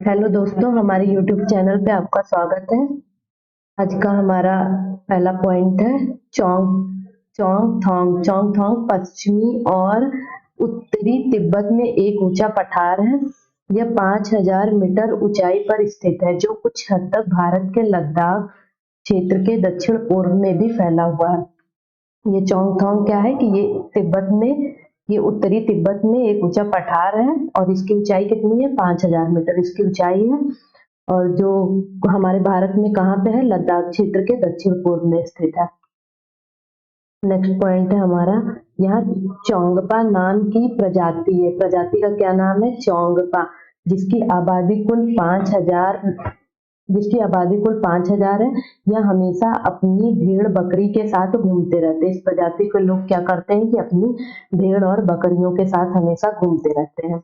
Hello दोस्तों, हमारे YouTube channel पे आपका स्वागत है। आज का हमारा पहला पॉइंट है चौंगथोंग पश्चिमी और उत्तरी तिब्बत में एक ऊंचा पठार है। यह 5000 मीटर ऊंचाई पर स्थित है, जो कुछ हद तक भारत के लद्दाख क्षेत्र के दक्षिण पूर्व में भी फैला हुआ है। ये चौंगथोंग क्या है कि ये उत्तरी तिब्बत में एक ऊंचा पठार है और इसकी ऊंचाई कितनी है? 5000 मीटर इसकी ऊंचाई है। और जो हमारे भारत में कहाँ पे है? लद्दाख क्षेत्र के दक्षिण पूर्व में स्थित है। नेक्स्ट पॉइंट है हमारा, यहाँ चोंगपा नाम की प्रजाति है। प्रजाति का क्या नाम है? चोंगपा। जिसकी आबादी कुल 5000 जिसकी आबादी कुल 5000 है। यह हमेशा अपनी भेड़ बकरी के साथ घूमते रहते हैं। इस प्रजाति के लोग क्या करते हैं कि अपनी भेड़ और बकरियों के साथ हमेशा घूमते रहते हैं।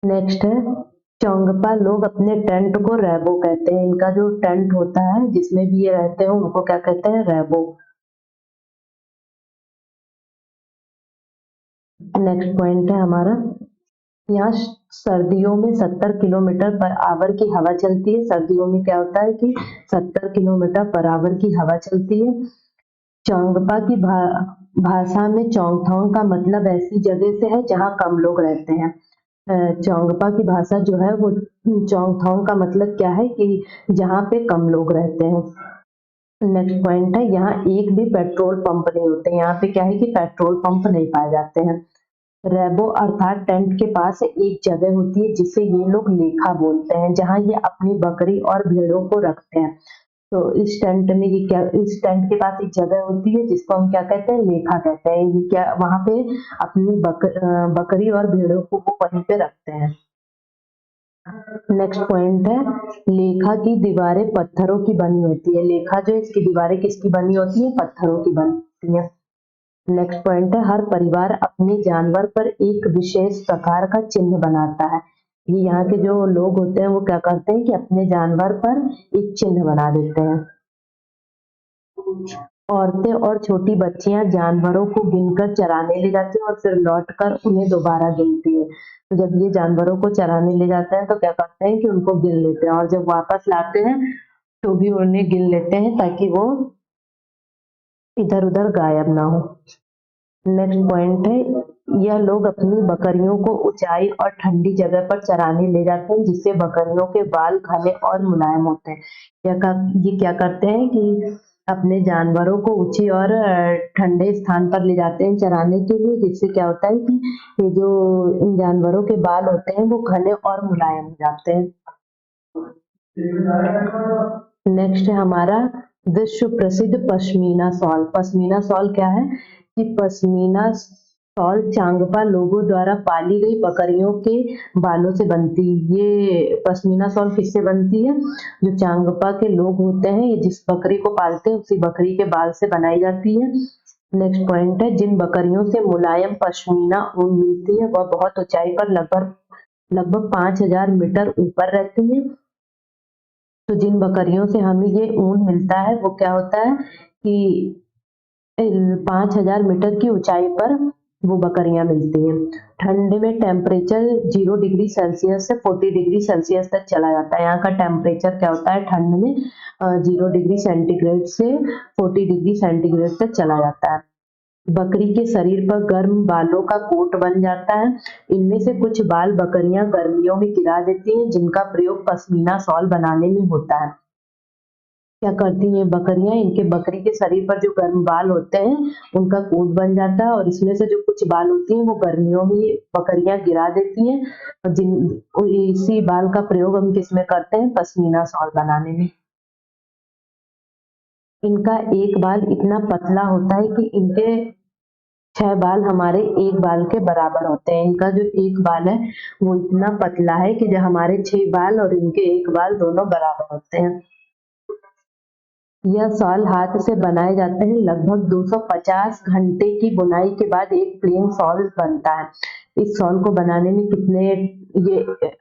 नेक्स्ट है, चोंगपा लोग अपने टेंट को रैबो कहते हैं। इनका जो टेंट होता है जिसमें भी ये रहते हैं उनको क्या कहते हैं? रैबो। नेक्स्ट पॉइंट है हमारा, यहाँ सर्दियों में 70 किलोमीटर पर आवर की हवा चलती है। सर्दियों में क्या होता है कि 70 किलोमीटर पर आवर की हवा चलती है। चोंगपा की भाषा में चोंगथोंग का मतलब ऐसी जगह से है जहाँ कम लोग रहते हैं। चोंगपा की भाषा जो है वो चोंगथोंग का मतलब क्या है कि जहाँ पे कम लोग रहते हैं। नेक्स्ट पॉइंट है, यहाँ एक भी पेट्रोल पंप नहीं होते। यहाँ पे क्या है कि पेट्रोल पंप नहीं पाए जाते हैं। रैबो अर्थात टेंट के पास एक जगह होती है जिसे ये लोग लेखा बोलते हैं, जहाँ ये अपनी बकरी और भेड़ों को रखते हैं। तो इस टेंट के पास एक जगह होती है जिसको हम क्या कहते हैं? लेखा कहते हैं। ये क्या वहाँ पे अपनी बकरी और भेड़ों को वो वहीं पे रखते हैं। नेक्स्ट पॉइंट है, लेखा की दीवारें पत्थरों की बनी होती है। लेखा जो है इसकी दीवारें किसकी बनी होती है? पत्थरों की बनती है। नेक्स्ट पॉइंट है, हर परिवार अपने जानवर पर एक विशेष प्रकार का चिन्ह बनाता है। ये यहाँ के जो लोग होते हैं वो क्या करते हैं कि अपने जानवर पर एक चिन्ह बना देते हैं। औरतें और छोटी बच्चियां जानवरों को गिनकर चराने ले जाती हैं और फिर लौटकर उन्हें दोबारा गिनती है। तो जब ये जानवरों को चराने ले जाते हैं तो क्या करते हैं कि उनको गिन लेते हैं और जब वापस लाते हैं तो भी उन्हें गिन लेते हैं ताकि वो इधर उधर गायब ना हो। नेक्स्ट पॉइंट है, यह लोग अपनी बकरियों को ऊंचाई और ठंडी जगह पर चराने ले जाते हैं जिससे बकरियों के बाल घने और मुलायम होते हैं। ये क्या करते हैं कि अपने जानवरों को ऊंची और ठंडे स्थान पर ले जाते हैं चराने के लिए, जिससे क्या होता है कि ये जो इन जानवरों के बाल होते हैं वो घने और मुलायम हो जाते हैं। नेक्स्ट है हमारा विश्व प्रसिद्ध पश्मीना शॉल। पश्मीना शॉल क्या है कि पश्मीना शॉल चांगपा लोगों द्वारा पाली गई बकरियों के बालों से बनती है। ये पश्मीना शॉल किससे बनती है? जो चांगपा के लोग होते हैं, ये जिस बकरी को पालते हैं उसी बकरी के बाल से बनाई जाती है। नेक्स्ट पॉइंट है, जिन बकरियों से मुलायम पश्मीना ऊन मिलती है वह बहुत ऊंचाई पर लगभग लगभग 5000 मीटर ऊपर रहती है। तो जिन बकरियों से हमें ये ऊन मिलता है वो क्या होता है कि 5000 मीटर की ऊंचाई पर वो बकरियां मिलती हैं। ठंड में टेम्परेचर 0 डिग्री सेल्सियस से 40 डिग्री सेल्सियस तक चला जाता है। यहाँ का टेम्परेचर क्या होता है ठंड में? 0 डिग्री सेंटीग्रेड से 40 डिग्री सेंटीग्रेड तक चला जाता है। बकरी के शरीर पर गर्म बालों का कोट बन जाता है। इनमें से कुछ बाल बकरियां गर्मियों में गिरा देती हैं, जिनका प्रयोग पश्मीना शॉल बनाने में होता है। क्या करती हैं बकरियां? इनके बकरी के शरीर पर जो गर्म बाल होते हैं उनका कोट बन जाता है और इसमें से जो कुछ बाल होती हैं वो गर्मियों में बकरियां गिरा देती हैं और इसी बाल का प्रयोग हम किस में करते हैं? पश्मीना शॉल बनाने में। इनका एक बाल इतना पतला होता है कि इनके 6 बाल हमारे एक बाल के बराबर होते हैं। इनका जो एक बाल है वो इतना पतला है कि जो हमारे 6 बाल और इनके एक बाल दोनों बराबर होते हैं। यह शॉल हाथ से बनाए जाते हैं। लगभग 250 घंटे की बुनाई के बाद एक प्लेन शॉल बनता है। इस शॉल को बनाने में ये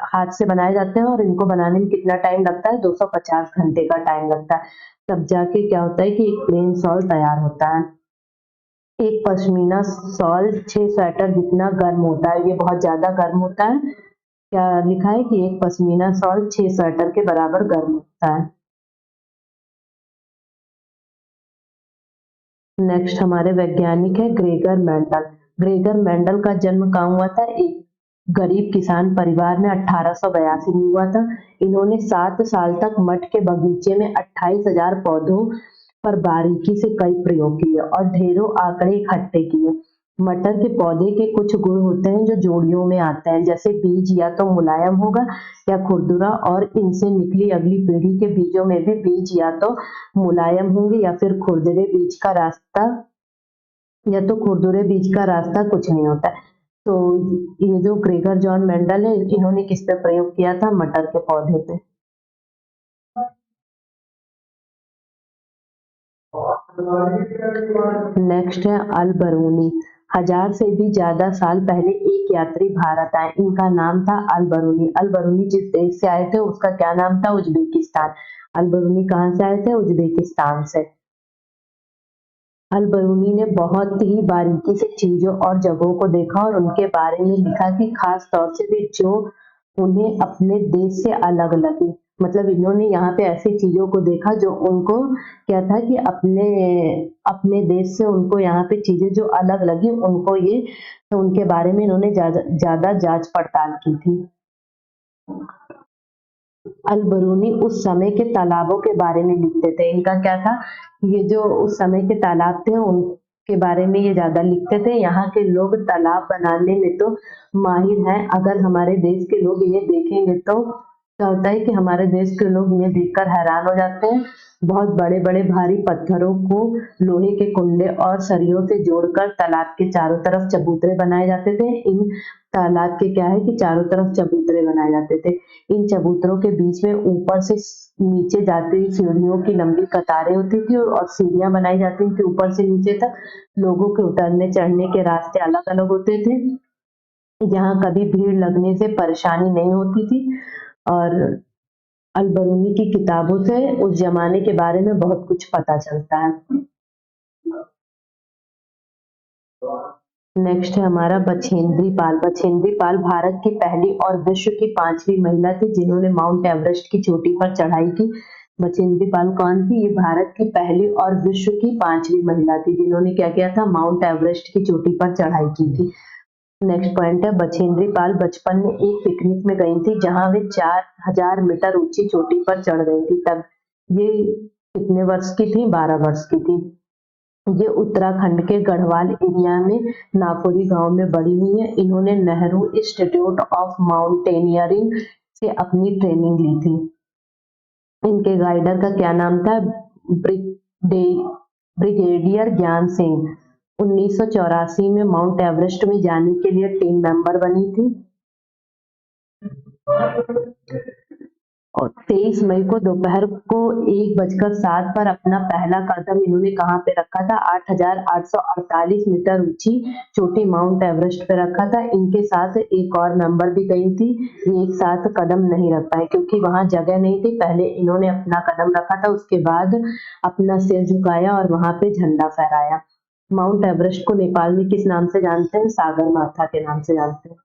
हाथ से बनाए जाते हैं और इनको बनाने में कितना टाइम लगता है? 250 घंटे का टाइम लगता है। तब जाके क्या होता है कि एक प्लेन शॉल तैयार होता है। एक पश्मीना शॉल 6 स्वेटर जितना गर्म होता है। ये बहुत ज्यादा गर्म होता है। क्या लिखा है कि एक पश्मीना शॉल 6 स्वेटर के बराबर गर्म होता है। नेक्स्ट हमारे वैज्ञानिक है ग्रेगर मेंडल। ग्रेगर मेंडल का जन्म कहाँ हुआ था? एक गरीब किसान परिवार में 1882 में हुआ था। इन्होंने 7 साल तक मठ के बगीचे में 28,000 पौधों पर बारीकी से कई प्रयोग किए और ढेरों आंकड़े इकट्ठे किए। मटर के पौधे के कुछ गुण होते हैं जो जोड़ियों में आते हैं, जैसे बीज या तो मुलायम होगा या खुरदुरा, और इनसे निकली अगली पीढ़ी के बीजों में भी बीज या तो मुलायम होंगे या फिर खुरदरे बीज का रास्ता, या तो खुरदुरे बीज का रास्ता कुछ नहीं होता है। तो ये जो ग्रेगर जॉन मेंडल है, इन्होंने किस पे प्रयोग किया था? मटर के पौधे पे। नेक्स्ट है अल बरूनी। 1000 से भी ज्यादा साल पहले एक यात्री भारत आए, इनका नाम था अल बरूनी। अल बरूनी जिस देश से आए थे उसका क्या नाम था? उज्बेकिस्तान। अल बरूनी कहाँ से आए थे? उज्बेकिस्तान से। अल बरूनी ने बहुत ही बारीकी से चीजों और जगहों को देखा और उनके बारे में लिखा कि खास तौर से भी जो उन्हें अपने देश से अलग लगी। मतलब इन्होंने यहाँ पे ऐसी चीजों को देखा जो उनको क्या था कि अपने अपने देश से उनको यहाँ पे चीजें जो अलग लगी उनको ये, तो उनके बारे में इन्होंने ज्यादा ज्यादा जांच पड़ताल की थी। अल बरूनी उस समय के तालाबों के बारे में लिखते थे। इनका क्या था? ये जो उस समय के तालाब थे उनके बारे में ये ज्यादा लिखते थे। यहाँ के लोग तालाब बनाने में तो माहिर हैं। अगर हमारे देश के लोग ये देखेंगे तो क्या होता है कि हमारे देश के लोग ये देखकर हैरान हो जाते हैं। बहुत बड़े बड़े भारी पत्थरों को लोहे के कुंडे और सरियों से जोड़कर तालाब के चारों तरफ चबूतरे बनाए जाते थे। इन तालाब के क्या है कि चारों तरफ चबूतरे बनाए जाते थे। इन चबूतरों के बीच में ऊपर से नीचे जाती हुई सीढ़ियों की लंबी कतारें होती थी और सीढ़ियां बनाई जाती थी ऊपर से नीचे तक। लोगों के उतरने चढ़ने के रास्ते अलग अलग होते थे। यहाँ कभी भीड़ लगने से परेशानी नहीं होती थी। और अल-बरूनी की किताबों से उस जमाने के बारे में बहुत कुछ पता चलता है। नेक्स्ट है हमारा बछेंद्री पाल। बछेंद्री पाल भारत की पहली और विश्व की 5वीं महिला थी जिन्होंने माउंट एवरेस्ट की चोटी पर चढ़ाई की। बछेंद्री पाल कौन थी? ये भारत की पहली और विश्व की 5वीं महिला थी जिन्होंने क्या किया था? माउंट एवरेस्ट की चोटी पर चढ़ाई की थी। नेक्स्ट पॉइंट है बछेंद्री पाल बचपन में एक पिकनिक में गई थी जहां वे 4000 मीटर ऊंची चोटी पर चढ़ गई थी। तब ये कितने वर्ष की थी? 12 वर्ष की थी। ये उत्तराखंड के गढ़वाल एरिया में नापोरी गांव में बड़ी हुई है। इन्होंने नेहरू इंस्टीट्यूट ऑफ माउंटेनियरिंग से अपनी ट्रेनिंग ली थी। इनके गाइडर का क्या नाम था? ब्रिगेडियर ज्ञान सिंह। 1984 में माउंट एवरेस्ट में जाने के लिए टीम मेंबर बनी थी। और 23 मई को दोपहर को 1:07 पर अपना पहला कदम इन्होंने कहाँ पे रखा था? 8,848 मीटर ऊंची चोटी माउंट एवरेस्ट पे रखा था। इनके साथ एक और मेंबर भी गई थी। ये एक साथ कदम नहीं रख पाए क्योंकि वहां जगह नहीं थी। पहले इन्होंने अपना कदम रखा था, उसके बाद अपना सिर झुकाया और वहां पे झंडा फहराया। माउंट एवरेस्ट को नेपाल में किस नाम से जानते हैं? सागर माथा के नाम से जानते हैं।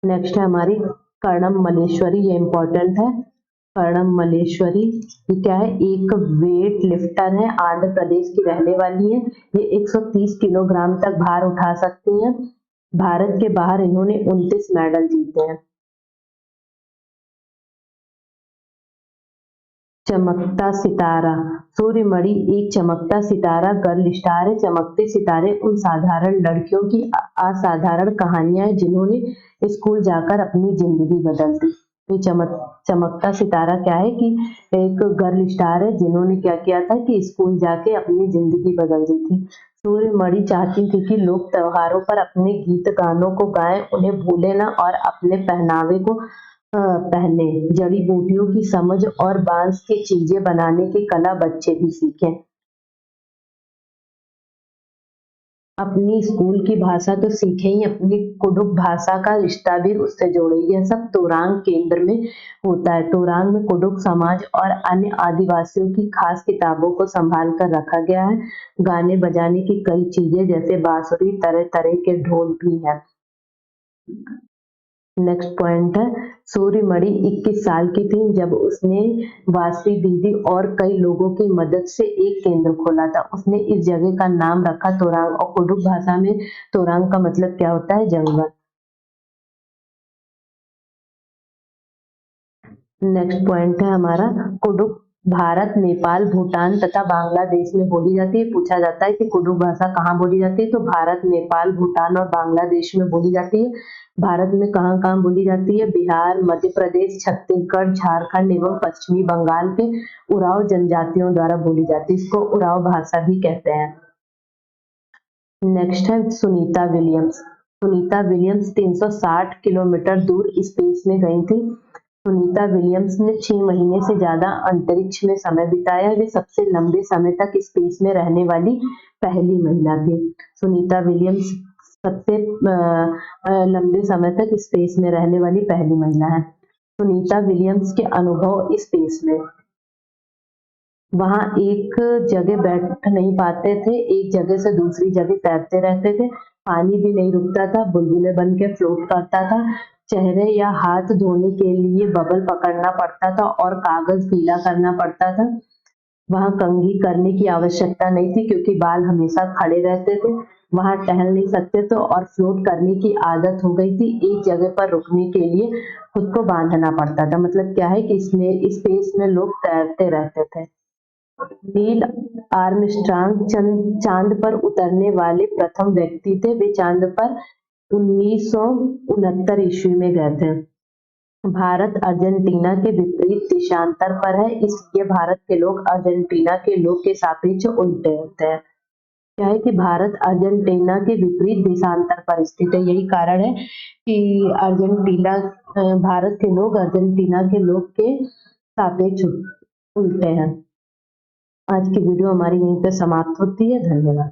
नेक्स्ट है हमारी कर्णम मलेश्वरी। ये इम्पोर्टेंट है। कर्णम मलेश्वरी ये क्या है? एक वेट लिफ्टर है, आंध्र प्रदेश की रहने वाली है। ये 130 किलोग्राम तक भार उठा सकती हैं। भारत के बाहर इन्होंने 29 मेडल जीते हैं। चमकता सितारा। सूर्यमणि एक चमकता सितारा गर्ल स्टार है। चमकते सितारे उन साधारण लड़कियों की असाधारण कहानियां हैं जिन्होंने स्कूल जाकर अपनी जिंदगी बदल दी। तो चमकता सितारा क्या है कि एक गर्ल स्टार है जिन्होंने क्या किया था कि स्कूल जाके अपनी जिंदगी बदल दी थी। सूर्यमणि चाहती थी कि लोग त्योहारों पर अपने गीत गानों को गाएं, उन्हें भूले ना और अपने पहनावे को पहने। जड़ी बूटियों की समझ और बांस की चीजें बनाने की कला बच्चे भी सीखें। अपनी स्कूल की भाषा तो सीखे ही, अपनी कुडुख भाषा का रिश्ता भी उससे जोड़े। यह सब तोरांग केंद्र में होता है। तोरांग में कुडुख समाज और अन्य आदिवासियों की खास किताबों को संभाल कर रखा गया है। गाने बजाने की कई चीजें जैसे बांसुरी, तरह तरह के ढोल भी है। नेक्स्ट पॉइंट है, सूर्यमणि 21 साल की थी जब उसने वासी दीदी और कई लोगों की मदद से एक केंद्र खोला था। उसने इस जगह का नाम रखा तोरांग, और कुडुख भाषा में तोरांग का मतलब क्या होता है? जंगल। नेक्स्ट पॉइंट है हमारा, कुडुख भारत, नेपाल, भूटान तथा बांग्लादेश में बोली जाती है। पूछा जाता है कि कुडुख भाषा कहाँ बोली जाती है? तो भारत, नेपाल, भूटान और बांग्लादेश में बोली जाती है। भारत में कहाँ कहाँ बोली जाती है? बिहार, मध्य प्रदेश, छत्तीसगढ़, झारखंड एवं पश्चिमी बंगाल के उरांव जनजातियों द्वारा बोली जाती है। इसको उरांव भाषा भी कहते हैं। नेक्स्ट है Sunita Williams. Sunita Williams 360 kilometre दूर स्पेस में गई थी। सुनीता विलियम्स ने 6 महीने से ज्यादा अंतरिक्ष में समय बिताया। वे सबसे लंबे समय तक स्पेस में रहने वाली पहली महिला थी। सुनीता विलियम्स सबसे लंबे समय तक स्पेस में रहने वाली पहली महिला है। सुनीता विलियम्स के अनुभव स्पेस में, वहां एक जगह बैठ नहीं पाते थे, एक जगह से दूसरी जगह तैरते रहते थे, पानी भी नहीं रुकता था, बुलबुले बन के फ्लोट करता था, चेहरे या हाथ धोने के लिए बबल पकड़ना पड़ता था और कागज गीला करना पड़ता था। वहां कंघी करने की आवश्यकता नहीं थी क्योंकि बाल हमेशा खड़े रहते थे। वहां टहल नहीं सकते थे और फ्लोट करने की आदत हो गई थी। एक जगह पर रुकने के लिए खुद को बांधना पड़ता था। मतलब क्या है कि इसमें स्पेस में लोग तैरते रहते थे। नील आर्मस्ट्रांग चांद पर उतरने वाले प्रथम व्यक्ति थे। वे चांद पर 1969 ईस्वी में गए थे। भारत अर्जेंटीना के विपरीत देशांतर पर है, इसलिए भारत के लोग अर्जेंटीना के लोग के सापेक्ष उल्टे होते हैं। क्या है कि भारत अर्जेंटीना के विपरीत देशांतर पर स्थित है। यही कारण है कि अर्जेंटीना भारत के लोग अर्जेंटीना के लोग के सापेक्ष उल्टे हैं। आज की वीडियो हमारी यहीं पे समाप्त होती है। धन्यवाद।